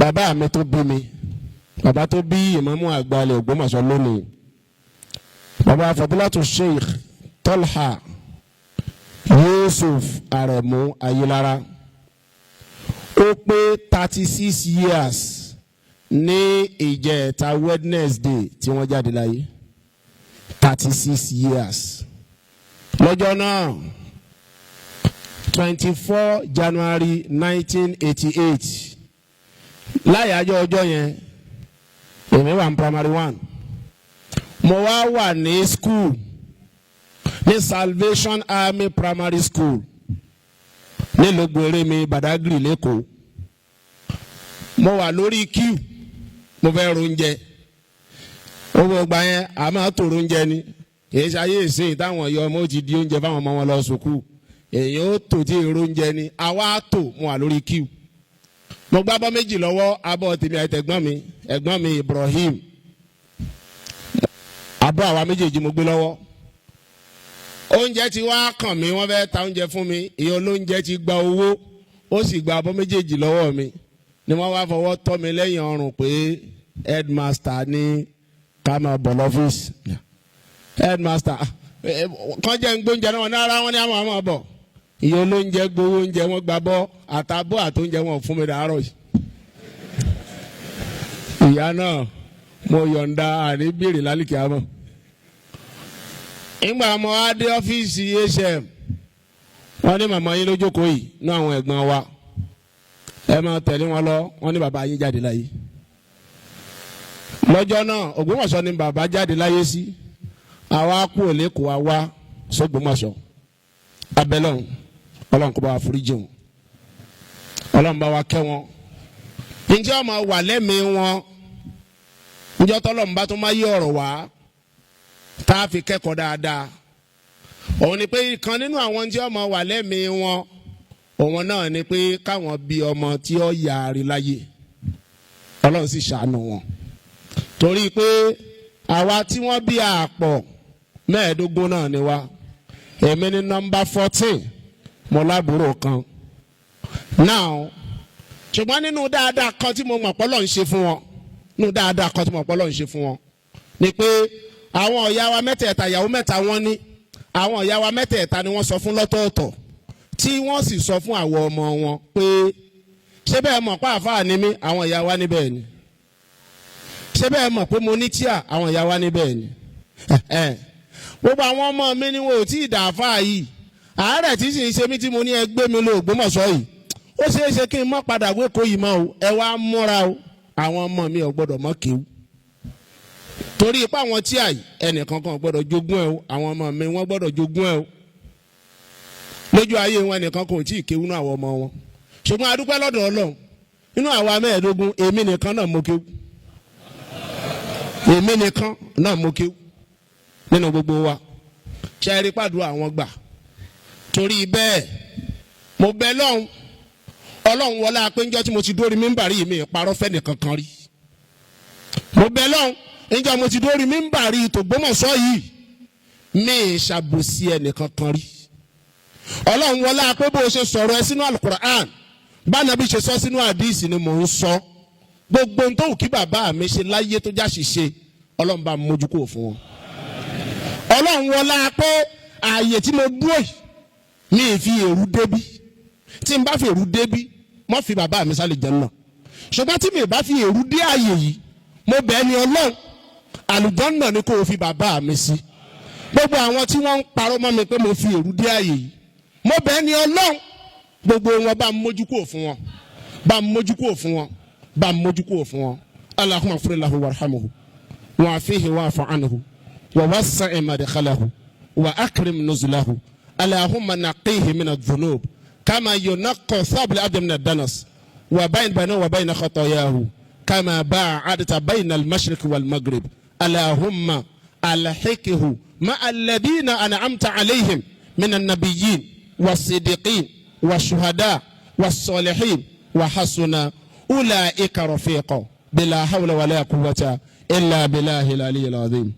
bàbá mi tó bí mi bàbá tó bí Ìmáàmù àgbà ilẹ̀ Ògbómọ̀ṣọ́ lónìí bàbá Fadilatu Sheikh Tolha Yusuf Aremu Ayilara ó pé 36 years ní ìjẹta Wednesday tí wọ́n jáde láyé 36 years lọ́jọ́ náà 24 January 1988 láyàjọ́ ọjọ́ yẹn èmi wà ní primary 1 mo wà ní school ní Salvation Army Primary School ní Logoremi Badagry lẹ́kọ̀ọ́ mo wà lórí queue mo fẹ́ roúnjẹ owó gba yẹn a máa tòrò oúnjẹ ni èyí ṣayé ìsìn táwọn ọyọ ọmọ ti di oúnjẹ fáwọn ọmọ wọn lọ sùkúù èyí ó tò tí èrò oúnjẹ ni àwa tò mo wà lórí queue mo gbá abọ́ méjì lọ́wọ́ abọ́ tèmi àti ẹ̀gbọ́n mi Ibrahim abọ́ àwa méjèèjì mo gbé lọ́wọ́ oúnjẹ ti wá kàn mí wọ́n fẹ́ ta oúnjẹ fún mi ìyẹn olóúnjẹ ti gba owó ó sì gba abọ́ méjèèjì lọ́wọ́ mi ni wọ́n wá fọwọ́ tọ́ mi lẹ́yìn ọrùn pé headmaster ní ká máa bọ̀ lọ́fíìsì headmaster kàn jẹ́ ń gbóúnjẹ náà náírà wọn ní àwọn àmọ́ bọ̀ ìyẹn olóúnjẹ gbowó oúnjẹ wọn gba bọ́ àtàbọ̀ àtóúnjẹ wọn fún mi dàárọ̀ yìí ìyá náà mo yọ̀ǹda àní béèrè lálìkí àmọ́ ìgbà mo wá dé ọ́fíìsì HM wọ́n ní màmá yín ló jókòó yìí ní àwọn ẹ̀gbọ́n wa ẹ máa tẹ̀lé wọn lọ wọ́n ní bàbá yín jáde láyé lọ́jọ́ náà Ògbómọ̀ṣọ́ ni bàbá jáde láyé sí àwa kú òlékòó wa wá s'Ògbómọ̀ṣọ́ abẹ́lọ́hún Ọlọ́run kó bá wa foríjì wọn Ọlọ́run bá wa kẹ́ wọn ǹjẹ́ ọmọ wà lẹ́mìí wọn ǹjẹ́ tọ́lọ́run bá tún máa yí ọ̀rọ̀ wá tá a fi kẹ́kọ̀ọ́ dáadáa òun ni pé ìkan nínú àwọn tí ọmọ wà lẹ́mìí wọn òun náà ni pé káwọn bí ọmọ tí ó yàrí láyé Ọlọ́run sì ṣàánú wọn torí pé àwa tí wọ́n bí àpọ̀ 15 náà ni wá èmi ní nọ́mbà 14 mo lábúrò kan now ṣùgbọ́n nínú dáadáa kan tí mo mọ̀ pé Ọlọ́run ṣe fún wọn nínú dáadáa kan tí mo mọ̀ pé Ọlọ́run ṣe fún wọn ni pé àwọn ìyá wa mẹ́tẹ̀ẹ̀ta ìyàwó mẹ́ta wọ́n ní àwọn ìyá wa mẹ́tẹ̀ẹ̀ta ni wọ́n sọ fún lọ́tọ̀ọ̀tọ̀ tí wọ́n sì sọ fún àwọn ọmọ wọn pé ṣé bẹ́ẹ̀ mọ̀ pé àfáà ni mí àwọn ìyá wa níbẹ̀ ni ṣé bẹ́ẹ̀ mọ̀ pé mo ní tíà àwọn ìyá wa níbẹ̀ ni gbogbo àwọn ọmọ mi ni wọn ò tí ì dà àfáà yìí àárẹ̀ tí sì ń ṣe mí tí mo ní ẹgbẹ́ mi lọ Ògbómọ̀ṣọ́ yìí ó ṣeé ṣe kí n má padà wé kó yìí mọ́ o ẹ wá múra o àwọn ọmọ mi ò gbọ́dọ̀ mọ́ kéwú torí ipá àwọn tí àyè ẹnìkankan gbọ́dọ̀ jogún ẹ o àwọn ọmọ mi wọ́n gbọ́dọ̀ jogún ẹ o lójú ayé wọn ẹnìkan kò tí ì kéwú náà àwọn ọmọ wọn ṣùgbọ́n a dúpẹ́ lọ́dọ̀ Ọlọ́run nínú àwa 15 èmi nìkan náà mo kéwú èmi nìkan náà mo kéwú nínú gbogbo wa ṣe rí pàdúrà àwọn gbà torí bẹ́ẹ̀ mo bẹ lọ́hùn Ọlọ́run wọlé apẹ́njọ́ tí mo ti dórí mímbàrí yìí mi ìparọ́ fẹ́ nìkan kan rí mo bẹ lọ́hùn níjọ́ mo ti dórí mímbàrí t'Ògbómọ̀ṣọ́ yìí mi ìṣàbòsí ẹnìkan kan rí Ọlọ́run wọlé apẹ́ bó ṣe sọ̀rọ̀ ẹ sínú Al-Qur'an bánàbí ṣe sọ sínú àdìsí ni mò ń sọ gbogbo ohun tó wù kí bàbá mi ṣe láyé tó já ṣìṣe Ọlọ́run bá mójú kúrò fún wọn Ọlọ́run wọlé apẹ́ ààyè tí mo dúró yìí mi ì fi èrú débí tí n bá fi èrú débí mo fi bàbá mi sálẹ̀ Jánnà ṣùgbọ́n tí mi bá fi èrú dé ààyè yìí mo bẹ̀ ni Ọlọ́run àlùjánnà ni kò fi bàbá mi sí gbogbo àwọn tí wọ́n ń parọ́ mọ́ mi pé mo fi èrú dé ààyè yìí mo bẹ̀ ni Ọlọ́run gbogbo wọn bá mójú kúrò fún wọn bá mójú kúrò fún wọn bá mójú kúrò fún wọn Allahumma ighfir lahu warhamhu wa'afihi wa'fu anhu wa wassi' madkhalahu wa akrim nuzulahu Allahumma naqqihi min adh-dhunub kama yunaqqa thawb al-abd min ad-danas wa bayna wa bayna khatayahu kama ba'adta bayna al-mashriq wal-maghrib Allahumma alhiqhu ma'a alladhina an'amta alayhim min an-nabiyyin was-siddiqin wash-shuhada was-salihin wa hasuna ulaika rafiqa bila hawla wala quwwata illa billahi al-aliyyil azim.